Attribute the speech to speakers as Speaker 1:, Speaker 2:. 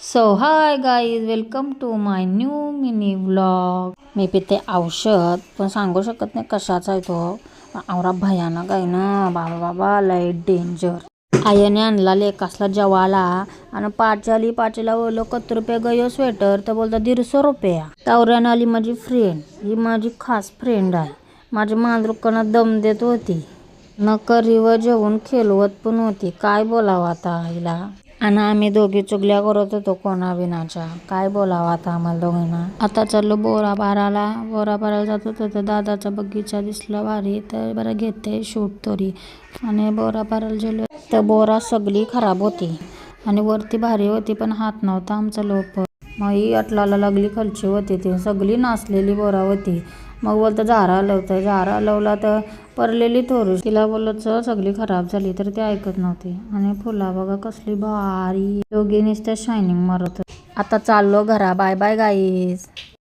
Speaker 1: So hi guys, welcome to my new mini vlog. मी पिते औषध, पण सांगू शकत नाही कशाचा आहे तो. आवरा भयानक आहे ना बाबा बाबा, लय डेंजर. आईने आणला लेकासला जेवाला आणि पाचीला बोललो कत रुपये गयो स्वेटर, तर बोलता 150 रुपया. तावऱ्यानं आली माझी फ्रेंड, ही माझी खास फ्रेंड आहे. माझी मांजरूकना दम देत होती, न करीव जेवून खेळवत पण होती. काय बोलावं आता आईला. आणि आम्ही दोघी चुगल्या करत होतो कोणा विनाच्या. काय बोलावं आता आम्हाला दोघांना. आता चाललो बोरा भरायला जात होतो तर दादाचा बगीचा दिसला भारी, तर बरं घेते शूट तरी. आणि बोरा भरायला गेलो तर बोरा सगळी खराब होती आणि वरती भारी होती, पण हात नव्हता आमचा लोप. मग ही अटलाला लागली खालची होती, ती सगळी नाचलेली बोरा होती. मग बोलतं झारा लावला तर परलेली थोडीशी. तिला बोलत सगळी खराब झाली, तर ते ऐकत नव्हती. आणि फुला बघा कसली भारी, दोघी नुसत्या शायनिंग मारत. आता चाललो घरा. Bye bye guys.